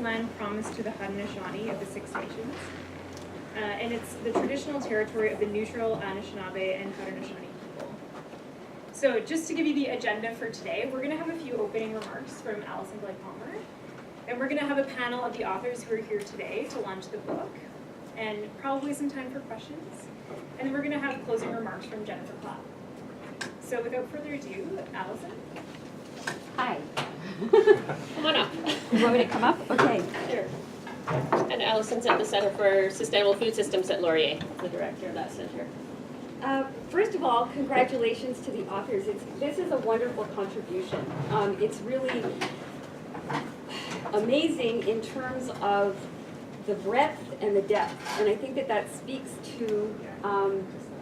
land promised to the Haudenosaunee of the Six Nations. And it's the traditional territory of the neutral Anishinaabe and Haudenosaunee people. So just to give you the agenda for today, we're going to have a few opening remarks from Alison Blay-Palmer. Then we're going to have a panel of the authors who are here today to launch the book, and probably some time for questions. And then we're going to have closing remarks from Jennifer Clapp. So without further ado, Alison. Hi. Come on up. You want me to come up? Okay. Sure. And Alison's at the Center for Sustainable Food Systems at Laurier, the director of that center. First of all, congratulations to the authors. This is a wonderful contribution. It's really amazing in terms of the breadth and the depth. And I think that speaks to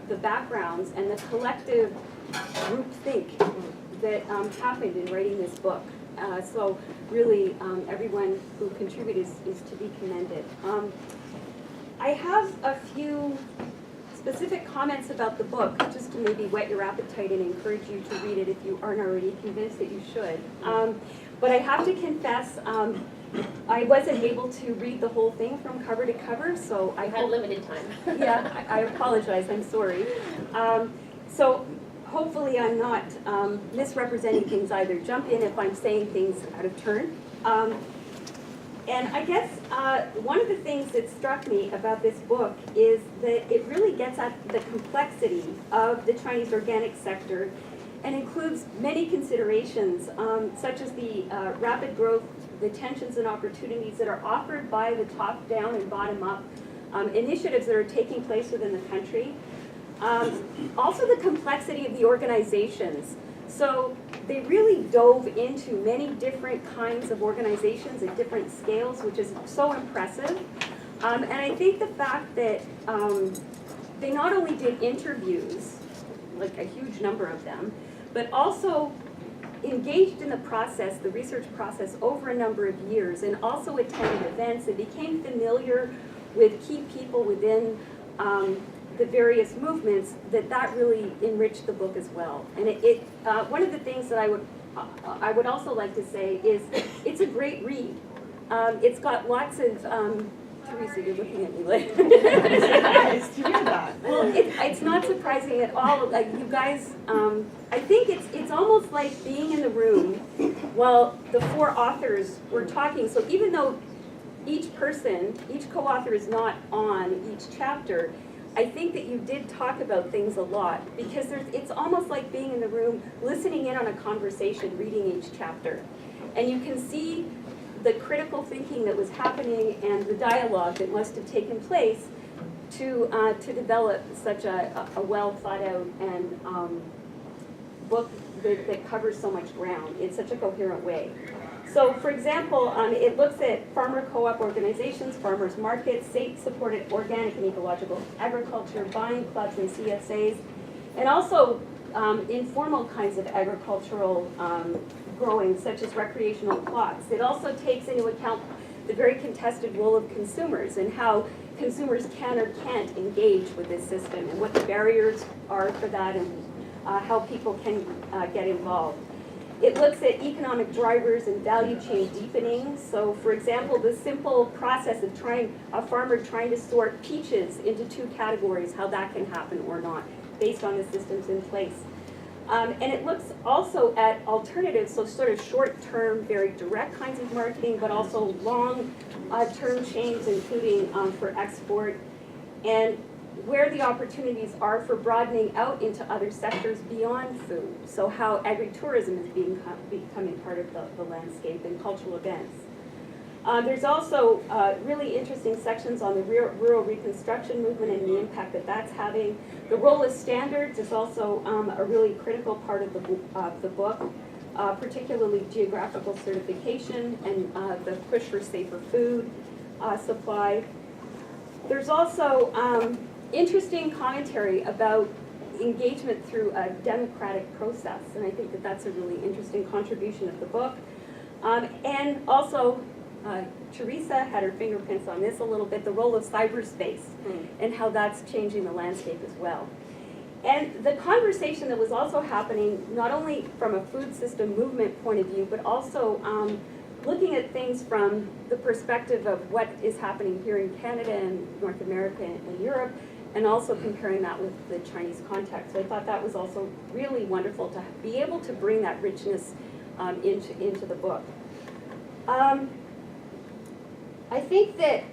the backgrounds and the collective groupthink that happened in writing this book. So really, everyone who contributed is to be commended. I have a few specific comments about the book, just to maybe whet your appetite and encourage you to read it if you aren't already convinced that you should. But I have to confess, I wasn't able to read the whole thing from cover to cover, so I had limited time. Yeah, I apologize, I'm sorry. So hopefully I'm not misrepresenting things either. Jump in if I'm saying things out of turn. And I guess one of the things that struck me about this book is that it really gets at the complexity of the Chinese organic sector and includes many considerations, such as the rapid growth, the tensions and opportunities that are offered by the top-down and bottom-up initiatives that are taking place within the country. Also the complexity of the organizations. So they really dove into many different kinds of organizations at different scales, which is so impressive. And I think the fact that they not only did interviews, like a huge number of them, but also engaged in the process, the research process, over a number of years, and also attended events and became familiar with key people within the various movements, that really enriched the book as well. And one of the things that I would also like to say is it's a great read. It's got lots of Theresa, you're looking at me like. Nice to hear that. Well, it's not surprising at all. Like you guys, I think it's almost like being in the room while the four authors were talking. So even though each co-author is not on each chapter, I think that you did talk about things a lot because it's almost like being in the room, listening in on a conversation, reading each chapter. And you can see the critical thinking that was happening and the dialogue that must have taken place to develop such a well thought out and book that covers so much ground in such a coherent way. So, for example, it looks at farmer co-op organizations, farmers markets, state-supported organic and ecological agriculture, buying clubs and CSAs, and also informal kinds of agricultural growing, such as recreational plots. It also takes into account the very contested role of consumers and how consumers can or can't engage with this system and what the barriers are for that and how people can get involved. It looks at economic drivers and value chain deepening. So, for example, the simple process of a farmer trying to sort peaches into two categories, how that can happen or not, based on the systems in place. And it looks also at alternatives, so sort of short-term, very direct kinds of marketing, but also long-term chains, including for export, and where the opportunities are for broadening out into other sectors beyond food. So how agritourism is becoming part of the landscape and cultural events. There's also really interesting sections on the rural reconstruction movement and the impact that that's having. The role of standards is also a really critical part of the book, particularly geographical certification and the push for safer food supply. There's also interesting commentary about engagement through a democratic process, and I think that that's a really interesting contribution of the book. And also, Theresa had her fingerprints on this a little bit, the role of cyberspace and how that's changing the landscape as well. And the conversation that was also happening, not only from a food system movement point of view, but also looking at things from the perspective of what is happening here in Canada and North America and Europe, and also comparing that with the Chinese context. So I thought that was also really wonderful to be able to bring that richness into the book. I think that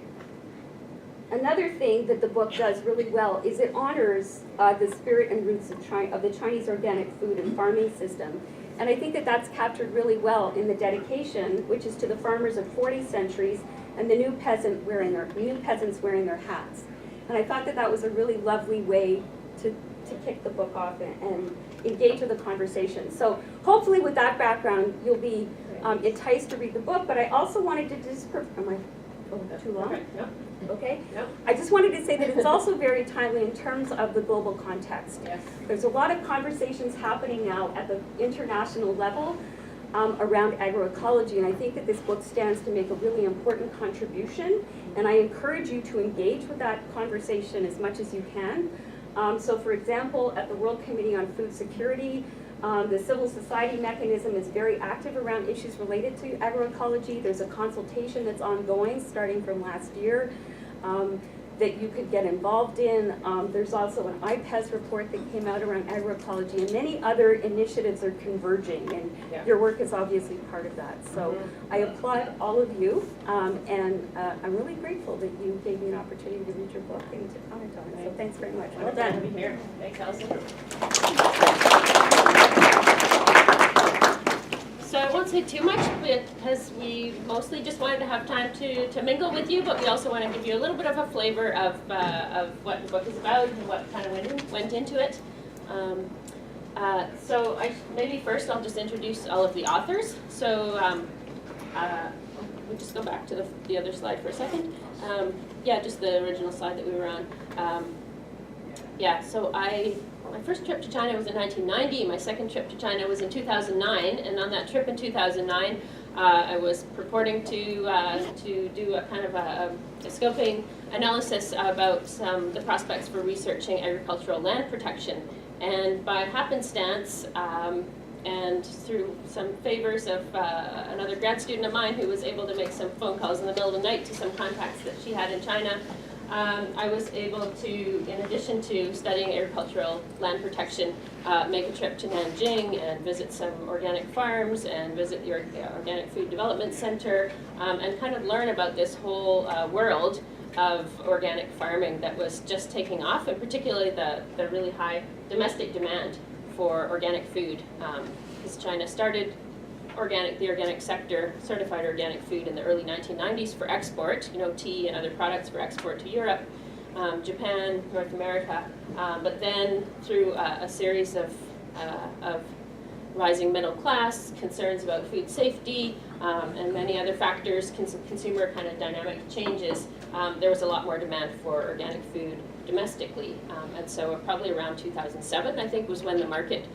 another thing that the book does really well is it honors the spirit and roots of the Chinese organic food and farming system. And I think that that's captured really well in the dedication, which is to the farmers of 40 centuries and the new peasants wearing their hats. And I thought that that was a really lovely way to kick the book off and engage with the conversation. So hopefully with that background, you'll be enticed to read the book, but I also wanted to am I too long? Okay, no. Okay? Yep. I just wanted to say that it's also very timely in terms of the global context. Yes. There's a lot of conversations happening now at the international level around agroecology, and I think that this book stands to make a really important contribution, and I encourage you to engage with that conversation as much as you can. So for example, at the World Committee on Food Security, the civil society mechanism is very active around issues related to agroecology. There's a consultation that's ongoing starting from last year that you could get involved in. There's also an IPES report that came out around agroecology, and many other initiatives are converging, and your work is obviously part of that. So I applaud all of you, and I'm really grateful that you gave me an opportunity to read your book and to comment on it. So thanks very much. Well Wonderful to done. be here. Thanks, Alison. So I won't say too much because we mostly just wanted to have time to mingle with you, but we also want to give you a little bit of a flavor of what the book is about and what kind of went into it. So maybe first I'll just introduce all of the authors. So we'll just go back to the other slide for a second. Yeah, just the original slide that we were on. So my first trip to China was in 1990. My second trip to China was in 2009, and on that trip in 2009, I was purporting to do a kind of a scoping analysis about the prospects for researching agricultural land protection. And by happenstance, and through some favors of another grad student of mine who was able to make some phone calls in the middle of the night to some contacts that she had in China, I was able to, in addition to studying agricultural land protection, make a trip to Nanjing and visit some organic farms and visit the Organic Food Development Center and kind of learn about this whole world of organic farming that was just taking off, and particularly the really high domestic demand for organic food. Because China started the organic sector, certified organic food in the early 1990s for export, tea and other products for export to Europe, Japan, North America, but then through a series of rising middle class, concerns about food safety, and many other factors, consumer kind of dynamic changes, there was a lot more demand for organic food domestically. And so probably around 2007, I think, was when the market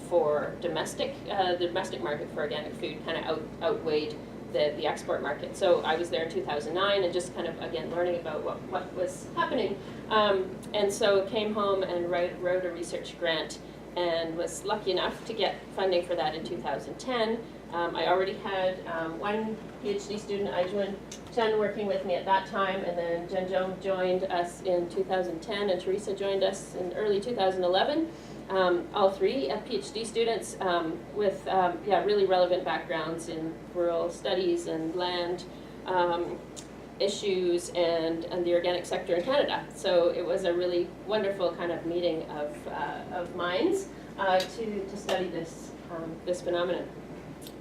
for the domestic market for organic food kind of outweighed the export market. So I was there in 2009 and just kind of, again, learning about what was happening. And so came home and wrote a research grant and was lucky enough to get funding for that in 2010. I already had one PhD student, Aijun Chen, working with me at that time, and then Zhenzhong joined us in 2010, and Theresa joined us in early 2011. All three PhD students with really relevant backgrounds in rural studies and land issues and the organic sector in Canada. So it was a really wonderful kind of meeting of minds to study this phenomenon.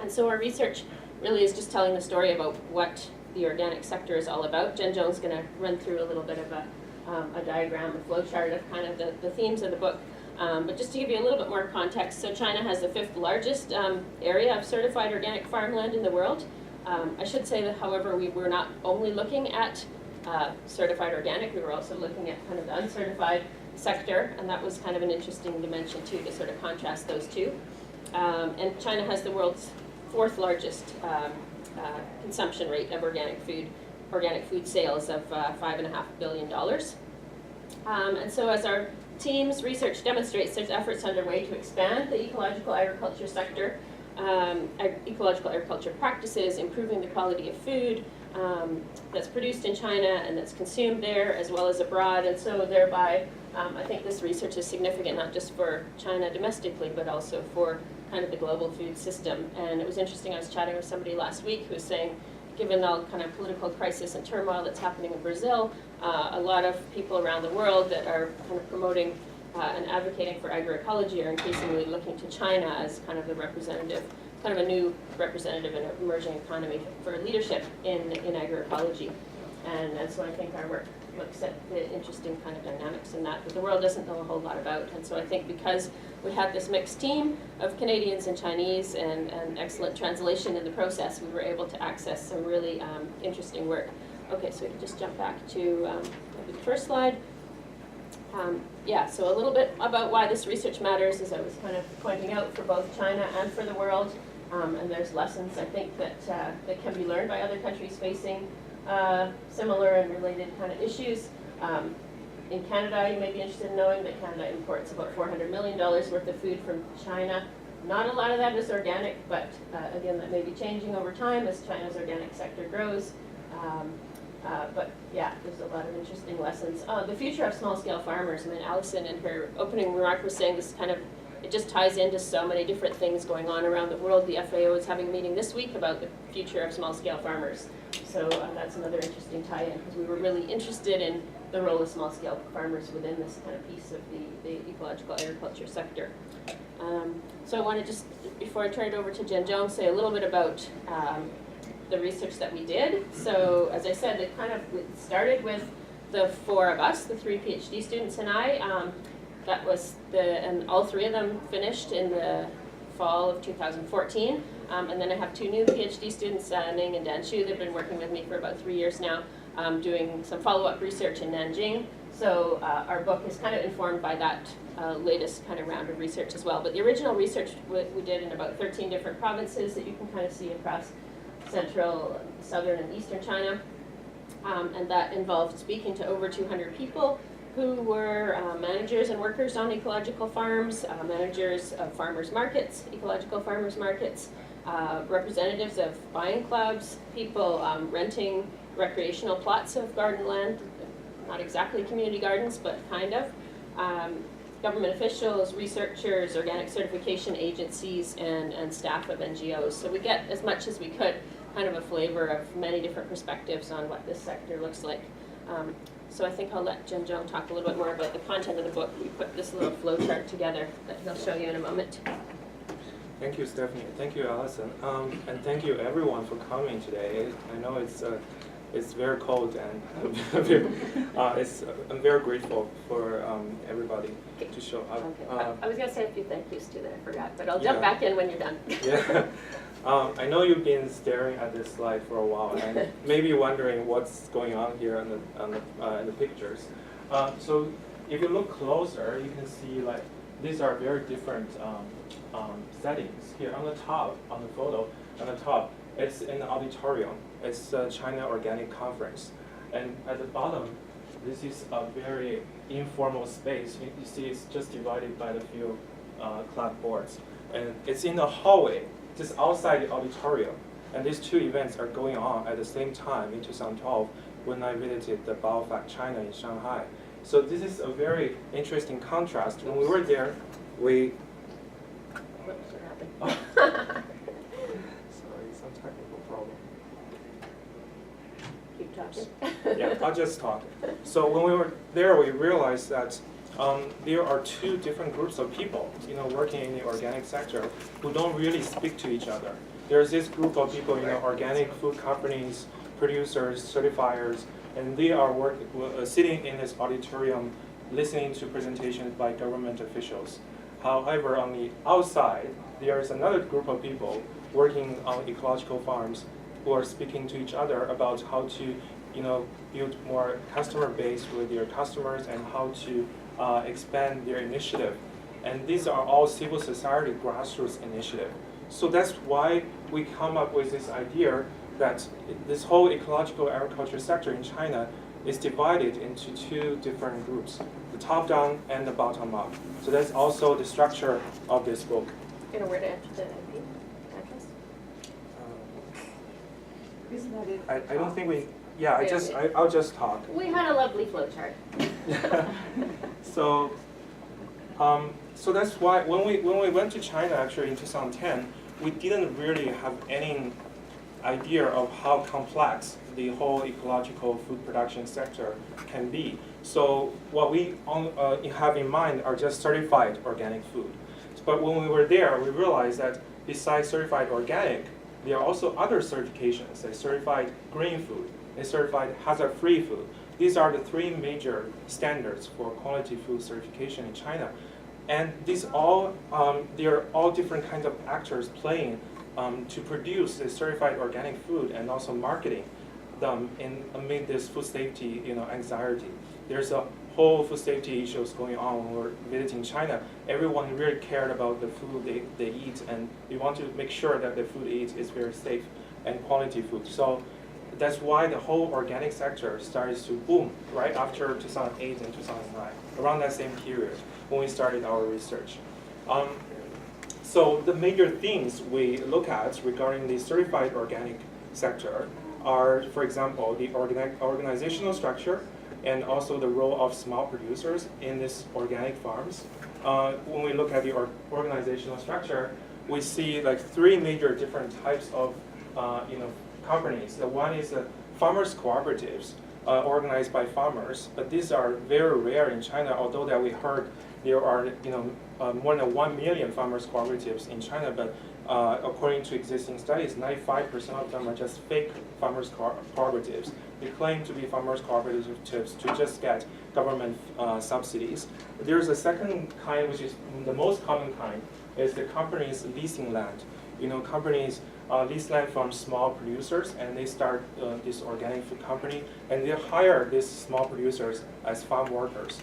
And so our research really is just telling the story about what the organic sector is all about. Zhenzhong's going to run through a little bit of a diagram, a flow chart of kind of the themes of the book. But just to give you a little bit more context, so China has the 5th largest area of certified organic farmland in the world. I should say that, however, we were not only looking at certified organic, we were also looking at kind of the uncertified sector, and that was kind of an interesting dimension too, to sort of contrast those two. And China has the world's 4th largest consumption rate of organic food sales of $5.5 billion. And so as our team's research demonstrates, there's efforts underway to expand the ecological agriculture sector ecological agriculture practices, improving the quality of food that's produced in China and that's consumed there as well as abroad. And so thereby, I think this research is significant not just for China domestically, but also for kind of the global food system. And it was interesting, I was chatting with somebody last week who was saying, given all kind of political crisis and turmoil that's happening in Brazil, a lot of people around the world that are kind of promoting and advocating for agroecology are increasingly looking to China as kind of the representative, kind of a new representative in an emerging economy for leadership in agroecology. And so I think our work looks at the interesting kind of dynamics in that the world doesn't know a whole lot about. And so I think because we had this mixed team of Canadians and Chinese and excellent translation in the process, we were able to access some really interesting work. Okay, so we can just jump back to maybe the first slide. Yeah, so a little bit about why this research matters, as I was kind of pointing out, for both China and for the world. And there's lessons, I think, that can be learned by other countries facing similar and related kind of issues. In Canada, you may be interested in knowing that Canada imports about $400 million worth of food from China. Not a lot of that is organic, but again, that may be changing over time as China's organic sector grows. But yeah, there's a lot of interesting lessons. The future of small-scale farmers. I mean, Alison in her opening remark was saying this kind of, it just ties into so many different things going on around the world. The FAO is having a meeting this week about the future of small-scale farmers. So that's another interesting tie-in, because we were really interested in the role of small-scale farmers within this kind of piece of the ecological agriculture sector. So I want to just, before I turn it over to Zhenzhong, say a little bit about the research that we did. So as I said, it started with the four of us, the 3 PhD students and I. That was and all three of them finished in the fall of 2014. And then I have 2 new PhD students, Ning and Danshu. They've been working with me for about 3 years now, doing some follow-up research in Nanjing. So our book is kind of informed by that latest kind of round of research as well. But the original research we did in about 13 different provinces that you can kind of see across central, southern, and eastern China. And that involved speaking to over 200 people who were managers and workers on ecological farms, managers of farmers markets, ecological farmers markets, representatives of buying clubs, people renting recreational plots of garden land, not exactly community gardens, but kind of, government officials, researchers, organic certification agencies, and staff of NGOs. So we get as much as we could, kind of a flavor of many different perspectives on what this sector looks like. So I think I'll let Zhenzhong talk a little bit more about the content of the book. We put this little flow chart together that he'll show you in a moment. Thank you, Steffanie. Thank you, Alison. And thank you, everyone, for coming today. I know it's very cold, and I'm very grateful for everybody to show up. Okay. I was going to say a few thank yous too that I forgot, but I'll jump back in when you're done. Yeah. I know you've been staring at this slide for a while and maybe wondering what's going on here in the pictures. So if you look closer, you can see like these are very different settings. Here on the top, on the photo, on the top, it's in the auditorium. It's the China Organic Conference. And at the bottom, this is a very informal space. You see it's just divided by the few clapboards. And it's in the hallway, just outside the auditorium. And these 2 events are going on at the same time in 2012 when I visited the BioFact China in Shanghai. So this is a very interesting contrast. When we were there, we... Whoops, what happened? Sorry, some technical problem. Keep talking. Yeah, I'll just talk. So when we were there, we realized that there are 2 different groups of people, working in the organic sector who don't really speak to each other. There's this group of people, organic food companies, producers, certifiers, and they are sitting in this auditorium listening to presentations by government officials. However, on the outside, there is another group of people working on ecological farms who are speaking to each other about how to, build more customer base with their customers and how to expand their initiative. And these are all civil society grassroots initiatives. So that's why we come up with this idea that this whole ecological agriculture sector in China is divided into 2 different groups, the top-down and the bottom-up. So that's also the structure of this book. Where to enter the MP? I don't think we, yeah, I'll just talk. We had a lovely flow chart. So, so that's why when we went to China actually in 2010, we didn't really have any idea of how complex the whole ecological food production sector can be. So what we have in mind are just certified organic food. But when we were there, we realized that besides certified organic, there are also other certifications, like certified green food and certified hazard-free food. These are the three major standards for quality food certification in China. And these all, they are all different kinds of actors playing to produce this certified organic food and also marketing them amid this food safety anxiety. There's a whole food safety issues going on when we're visiting China. Everyone really cared about the food they eat, and we want to make sure that the food eat is very safe and quality food. So that's why the whole organic sector started to boom right after 2008 and 2009, around that same period when we started our research. So the major things we look at regarding the certified organic sector are, for example, the organizational structure and also the role of small producers in these organic farms. When we look at the organizational structure, we see like three major different types of companies. The one is farmers cooperatives organized by farmers, but these are very rare in China. Although that we heard there are more than 1 million farmers cooperatives in China, but according to existing studies, 95% of them are just fake farmers cooperatives. They claim to be farmers cooperatives to just get government subsidies. There's a second kind, which is the most common kind, is the companies leasing land. Companies lease land from small producers, and they start this organic food company, and they hire these small producers as farm workers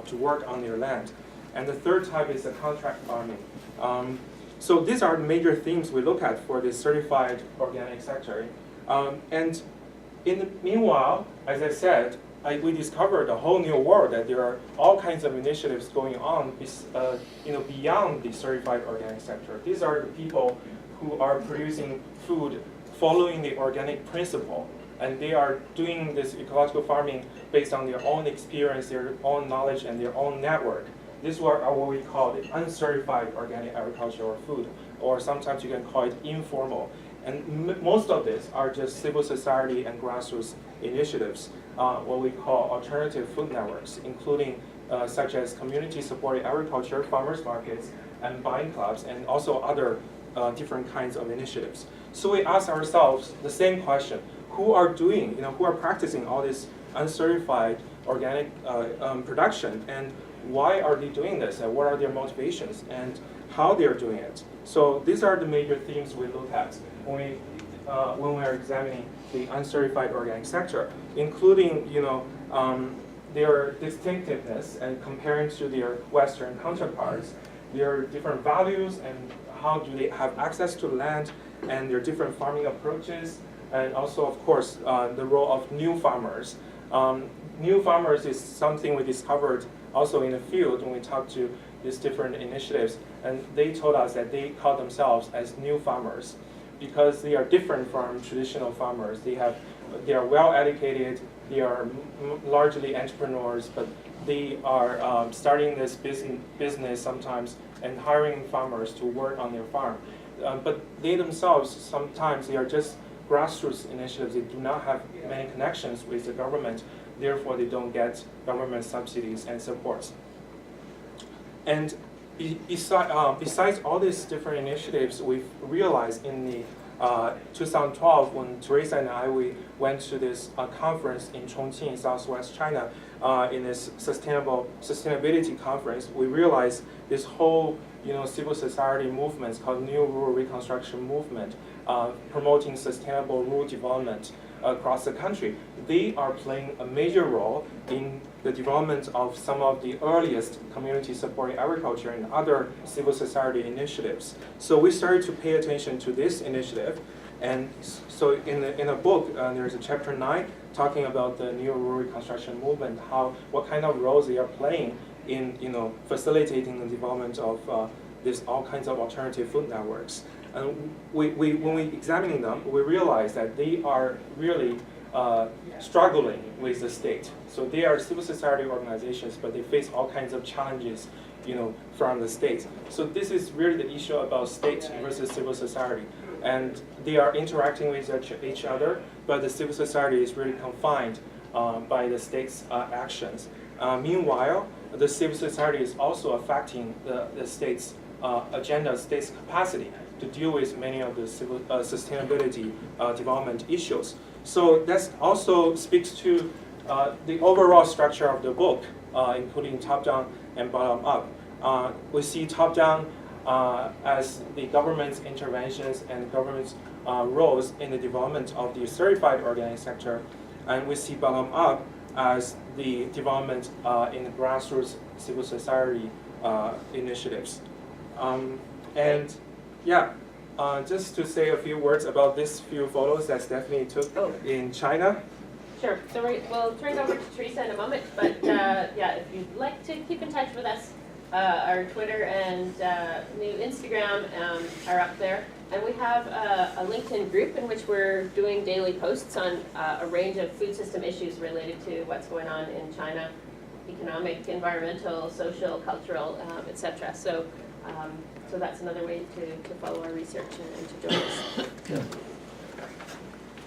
to work on their land. And the third type is the contract farming. So these are the major themes we look at for the certified organic sector. And in the meanwhile, as I said, we discovered a whole new world, that there are all kinds of initiatives going on beyond the certified organic sector. These are the people who are producing food following the organic principle, and they are doing this ecological farming based on their own experience, their own knowledge, and their own network. These are what we call the uncertified organic agriculture or food, or sometimes you can call it informal. And most of these are just civil society and grassroots initiatives, what we call alternative food networks, including such as community-supported agriculture, farmers markets, and buying clubs, and also other different kinds of initiatives. So we ask ourselves the same question: who are doing, who are practicing all this uncertified organic production, and why are they doing this, and what are their motivations, and how they're doing it? So these are the major themes we look at when we are examining the uncertified organic sector, including their distinctiveness and comparing to their Western counterparts, their different values and how do they have access to land, and their different farming approaches, and also, of course, the role of new farmers. New farmers is something we discovered also in the field when we talked to these different initiatives, and they told us that they call themselves as new farmers because they are different from traditional farmers. They are well educated, they are largely entrepreneurs, but they are starting this business sometimes and hiring farmers to work on their farm. But they themselves, sometimes they are just grassroots initiatives. They do not have many connections with the government, therefore they don't get government subsidies and supports. And besides all these different initiatives, we've realized in the 2012, when Theresa and we went to this conference in Chongqing in southwest China, in this sustainability conference, we realized this whole civil society movement called New Rural Reconstruction Movement, promoting sustainable rural development across the country. They are playing a major role in the development of some of the earliest community-supported agriculture and other civil society initiatives. So we started to pay attention to this initiative, and so in a book there's a chapter 9 talking about the New Rural Reconstruction Movement, what kind of roles they are playing in facilitating the development of all kinds of alternative food networks. And when we examining them, we realize that they are really struggling with the state. So they are civil society organizations, but they face all kinds of challenges, from the state. So this is really the issue about state versus civil society. And they are interacting with each other, but the civil society is really confined by the state's actions. Meanwhile, the civil society is also affecting the state's agenda, state's capacity to deal with many of the sustainability development issues. So that also speaks to the overall structure of the book, including top-down and bottom-up. We see top-down as the government's interventions and government's roles in the development of the certified organic sector, and we see bottom-up as the development in the grassroots civil society initiatives. And yeah, just to say a few words about these few photos that Steffanie took in China. Sure. So we'll turn it over to Theresa in a moment, but yeah, if you'd like to keep in touch with us, our Twitter and new Instagram are up there. And we have a LinkedIn group in which we're doing daily posts on a range of food system issues related to what's going on in China, economic, environmental, social, cultural, etc. So that's another way to follow our research and to join us.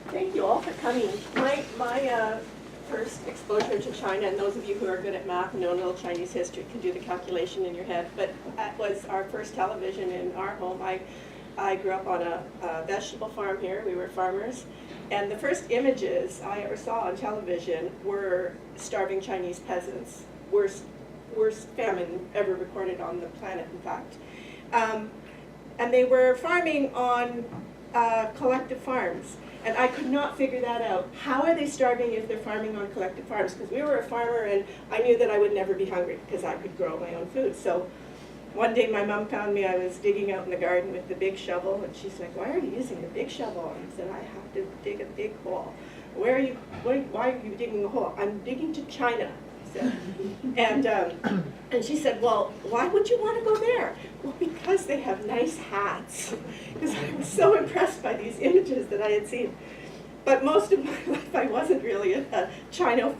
Thank you all for coming. My first exposure to China, and those of you who are good at math and know a little Chinese history can do the calculation in your head, but that was our first television in our home. I grew up on a vegetable farm here. We were farmers. And the first images I ever saw on television were starving Chinese peasants. Worst famine ever recorded on the planet, in fact. And they were farming on collective farms. And I could not figure that out. How are they starving if they're farming on collective farms? Because we were a farmer, and I knew that I would never be hungry because I could grow my own food. So one day my mom found me, I was digging out in the garden with the big shovel, and she's like, "Why are you using a big shovel?" And I said, "I have to dig a big hole." Why are you digging a hole? "I'm digging to China," I said. And she said, "Well, why would you want to go there?" "Well, because they have nice hats." Because I was so impressed by these images that I had seen. But most of my life I wasn't really a China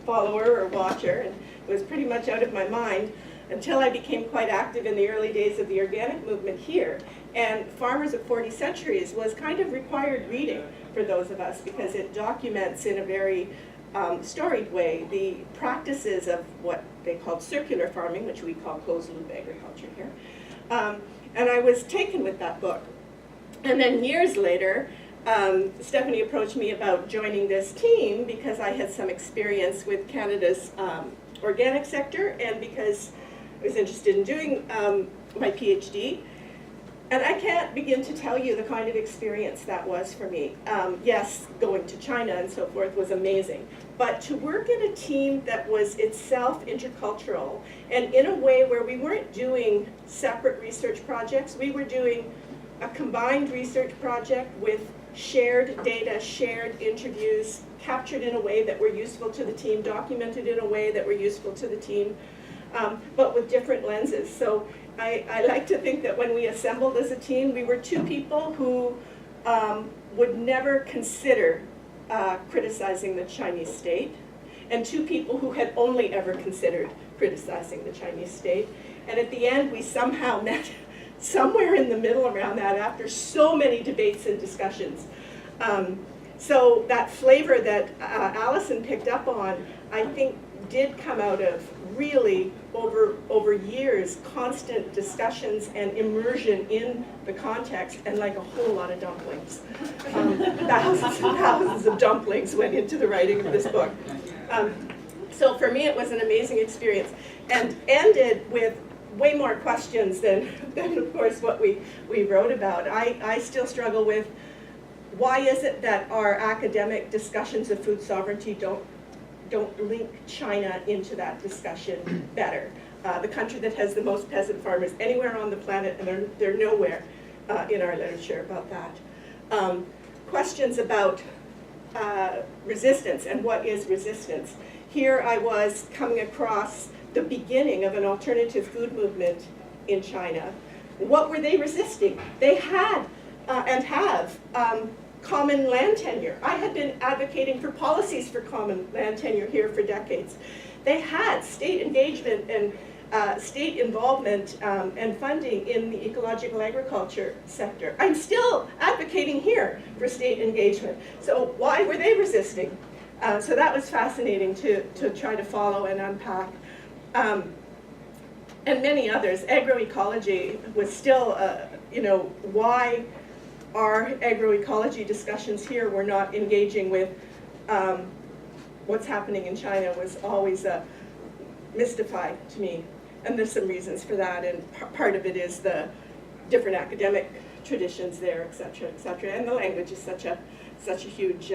follower or watcher, and was pretty much out of my mind until I became quite active in the early days of the organic movement here. And Farmers of 40 Centuries was kind of required reading for those of us because it documents in a very storied way the practices of what they called circular farming, which we call closed loop agriculture here. And I was taken with that book. And then years later, Steffanie approached me about joining this team because I had some experience with Canada's organic sector and because I was interested in doing my PhD. And I can't begin to tell you the kind of experience that was for me. Yes, going to China and so forth was amazing. But to work in a team that was itself intercultural and in a way where we weren't doing separate research projects, we were doing a combined research project with shared data, shared interviews, captured in a way that were useful to the team, documented in a way that were useful to the team, but with different lenses. So I like to think that when we assembled as a team, we were two people who would never consider criticizing the Chinese state, and two people who had only ever considered criticizing the Chinese state. And at the end, we somehow met somewhere in the middle around that after so many debates and discussions. So that flavor that Alison picked up on, I think, did come out of really over years constant discussions and immersion in the context, and like a whole lot of dumplings. Thousands and thousands of dumplings went into the writing of this book. So for me it was an amazing experience and ended with way more questions than of course what we wrote about. I still struggle with why is it that our academic discussions of food sovereignty don't link China into that discussion better. The country that has the most peasant farmers anywhere on the planet, and they're nowhere in our literature about that. Questions about resistance and what is resistance. Here I was coming across the beginning of an alternative food movement in China what were they resisting? They had and have common land tenure. I had been advocating for policies for common land tenure here for decades. They had state engagement and state involvement and funding in the ecological agriculture sector. I'm still advocating here for state engagement. So why were they resisting? So that was fascinating to try to follow and unpack. And many others. Agroecology was still, you know, why our agroecology discussions here were not engaging with what's happening in China was always mystified to me. And there's some reasons for that, and part of it is the different academic traditions there, et cetera, and the language is such a huge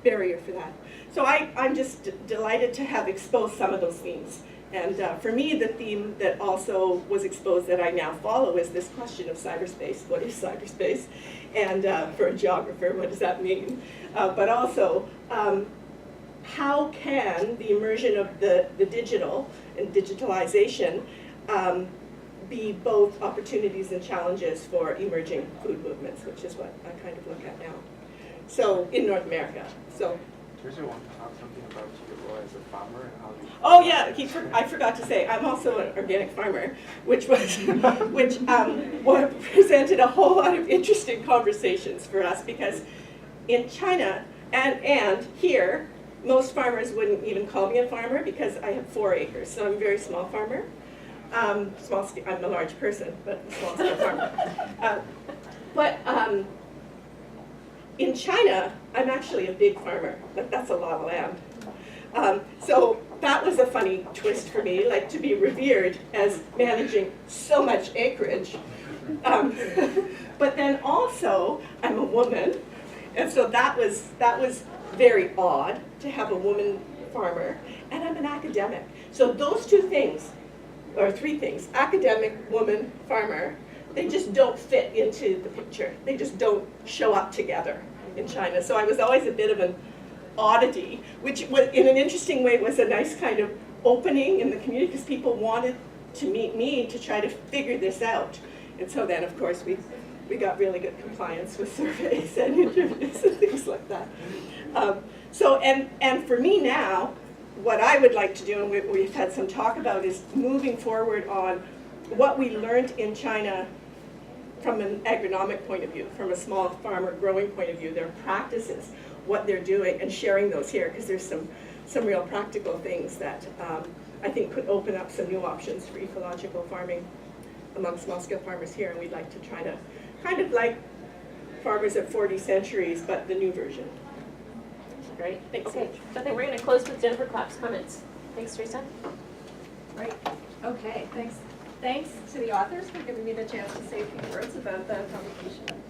barrier for that. So I'm just delighted to have exposed some of those themes. And for me, the theme that also was exposed that I now follow is this question of cyberspace. What is cyberspace? And for a geographer, what does that mean? But also, how can the immersion of the digital and digitalization be both opportunities and challenges for emerging food movements, which is what I kind of look at now. So in North America. So. Theresa, you want to talk something about your role as a farmer and how you... Oh yeah, I forgot to say, I'm also an organic farmer, which presented a whole lot of interesting conversations for us, because in China and here, most farmers wouldn't even call me a farmer because I have 4 acres, so I'm a very small farmer. I'm a large person, but a small scale farmer. In China, I'm actually a big farmer. Like, that's a lot of land. So that was a funny twist for me, like to be revered as managing so much acreage. But then also, I'm a woman, and so that was very odd to have a woman farmer, and I'm an academic. So those 2 things, or 3 things, academic, woman, farmer, they just don't fit into the picture. They just don't show up together in China. So I was always a bit of an oddity, which was, in an interesting way, was a nice kind of opening in the community, because people wanted to meet me to try to figure this out. And so then, of course, we got really good compliance with surveys and interviews and things like that. And for me now, what I would like to do, and we've had some talk about, is moving forward on what we learned in China from an agronomic point of view, from a small farmer growing point of view, their practices, what they're doing, and sharing those here, because there's some real practical things that I think could open up some new options for ecological farming among small-scale farmers here, and we'd like to try to, kind of like Farmers of 40 Centuries, but the new version. Great. Thanks. Okay, so I think we're going to close with Jennifer Clapp's comments. Thanks, Theresa. Right. Okay. Thanks. Thanks to the authors for giving me the chance to say a few words about the publication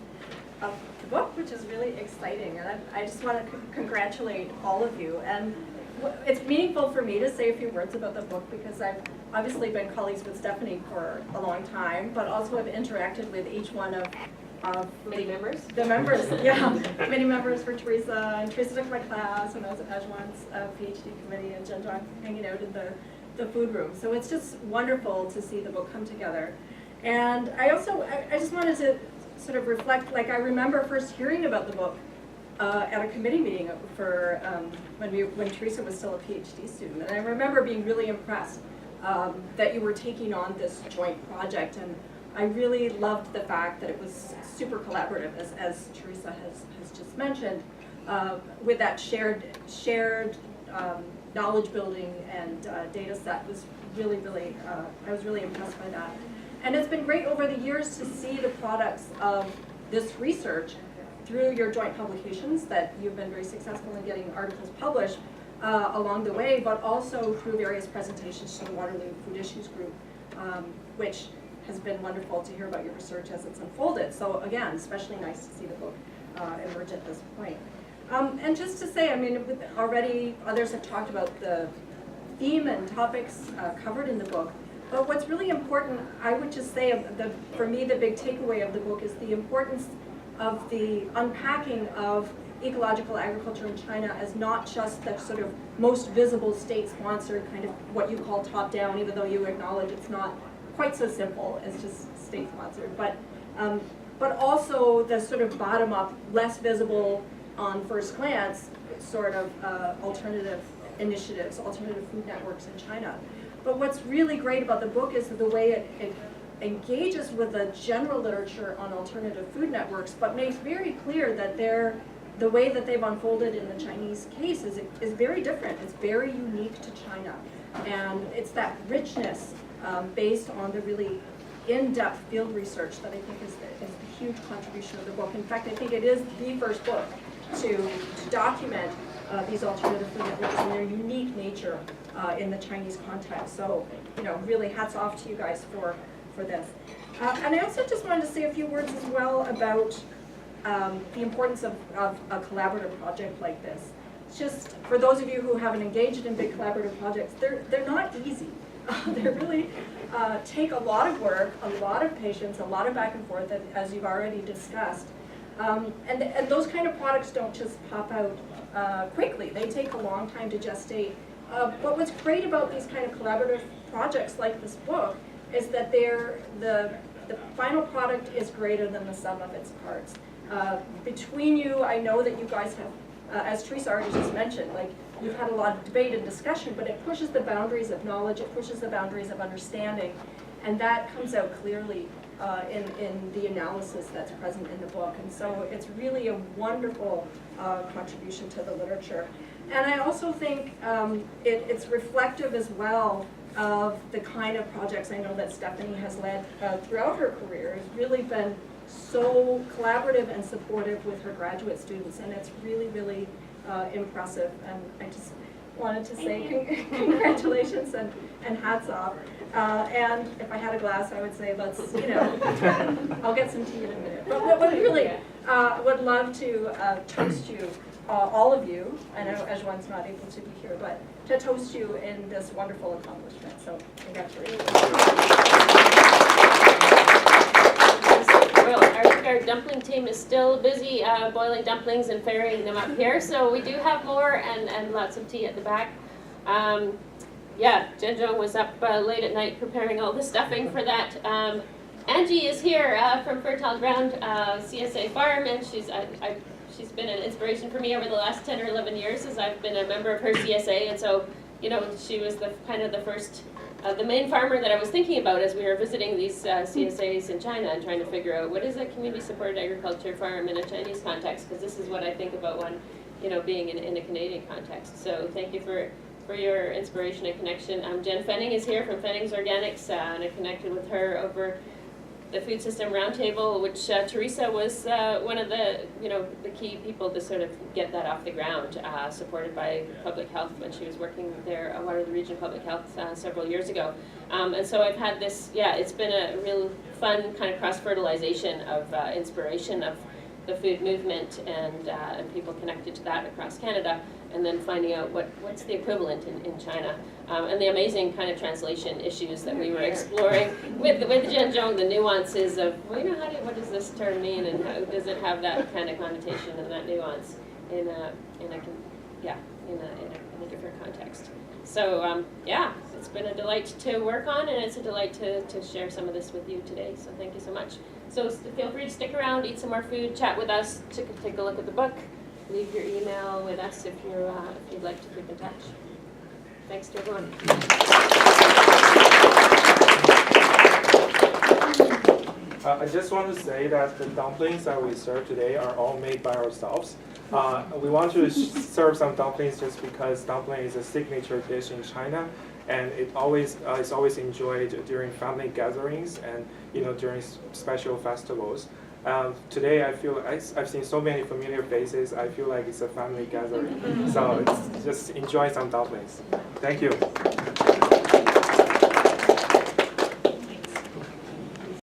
of the book, which is really exciting. And I just want to congratulate all of you. And it's meaningful for me to say a few words about the book because I've obviously been colleagues with Steffanie for a long time, but also have interacted with each one of Committee members? The members, yeah. Committee members for Theresa, and Theresa took my class when I was at Zhenzhong's PhD committee in Zhenzhong, hanging out in the food room. So it's just wonderful to see the book come together. And I just wanted to sort of reflect, like I remember first hearing about the book at a committee meeting for when Theresa was still a PhD student. And I remember being really impressed that you were taking on this joint project, and I really loved the fact that it was super collaborative, as Theresa has just mentioned, with that shared knowledge building and data set was really, I was really impressed by that. And it's been great over the years to see the products of this research through your joint publications, that you've been very successful in getting articles published along the way, but also through various presentations to the Waterloo Food Issues Group, which has been wonderful to hear about your research as it's unfolded. So again, especially nice to see the book emerge at this point. And just to say, I mean, already others have talked about the theme and topics covered in the book, but what's really important, I would just say, for me, the big takeaway of the book is the importance of the unpacking of ecological agriculture in China as not just the sort of most visible state-sponsored kind of what you call top-down, even though you acknowledge it's not quite so simple. It's just state-sponsored, but also the sort of bottom-up, less visible on first glance, sort of alternative initiatives, alternative food networks in China. But what's really great about the book is the way it engages with the general literature on alternative food networks, but makes very clear that the way that they've unfolded in the Chinese case is very different. It's very unique to China. And it's that richness based on the really in-depth field research that I think is the huge contribution of the book. In fact, I think it is the first book to document these alternative food networks and their unique nature in the Chinese context. So, really hats off to you guys for this. And I also just wanted to say a few words as well about the importance of a collaborative project like this. Just for those of you who haven't engaged in big collaborative projects, they're not easy. They really take a lot of work, a lot of patience, a lot of back and forth, as you've already discussed. And those kind of products don't just pop out quickly. They take a long time to gestate. But what's great about these kind of collaborative projects like this book is that the final product is greater than the sum of its parts. Between you, I know that you guys have, as Theresa already just mentioned, like you've had a lot of debate and discussion, but it pushes the boundaries of knowledge, it pushes the boundaries of understanding, and that comes out clearly in the analysis that's present in the book. And so it's really a wonderful contribution to the literature. And I also think it's reflective as well of the kind of projects I know that Steffanie has led throughout her career. Has really been so collaborative and supportive with her graduate students, and it's really, really impressive. And I just wanted to say congratulations and hats off. And if I had a glass, I would say let's, I'll get some tea in a minute. But really, would love to toast you, all of you. I know Ezhuan's not able to be here, but to toast you in this wonderful accomplishment. So congratulations. Well, our dumpling team is still busy boiling dumplings and ferrying them up here, so we do have more and lots of tea at the back. Yeah, Zhenzhong was up late at night preparing all the stuffing for that. Angie is here from Fertile Ground CSA Farm, and she's been an inspiration for me over the last 10 or 11 years as I've been a member of her CSA, and so, she was the first, the main farmer that I was thinking about as we were visiting these CSAs in China and trying to figure out what is a community-supported agriculture farm in a Chinese context, because this is what I think about when, being in a Canadian context. So thank you for your inspiration and connection. Jen Fenning is here from Fenning's Organics, and I connected with her over the Food System Roundtable, which Theresa was one of the key people to sort of get that off the ground, supported by Public Health when she was working there at Waterloo Region Public Health several years ago. And so I've had this, it's been a real fun kind of cross-fertilization of inspiration of the food movement and people connected to that across Canada, and then finding out what's the equivalent in China. And the amazing kind of translation issues that we were exploring with Zhenzhong, the nuances of, what does this term mean, and how does it have that kind of connotation and that nuance in a different context. So it's been a delight to work on, and it's a delight to share some of this with you today. So thank you so much. So feel free to stick around, eat some more food, chat with us, take a look at the book, leave your email with us if you'd like to keep in touch. Thanks to everyone. I just want to say that the dumplings that we serve today are all made by ourselves. We want to serve some dumplings just because dumpling is a signature dish in China, and it's always enjoyed during family gatherings and during special festivals. Today I feel I've seen so many familiar faces. I feel like it's a family gathering. So just enjoy some dumplings. Thank you.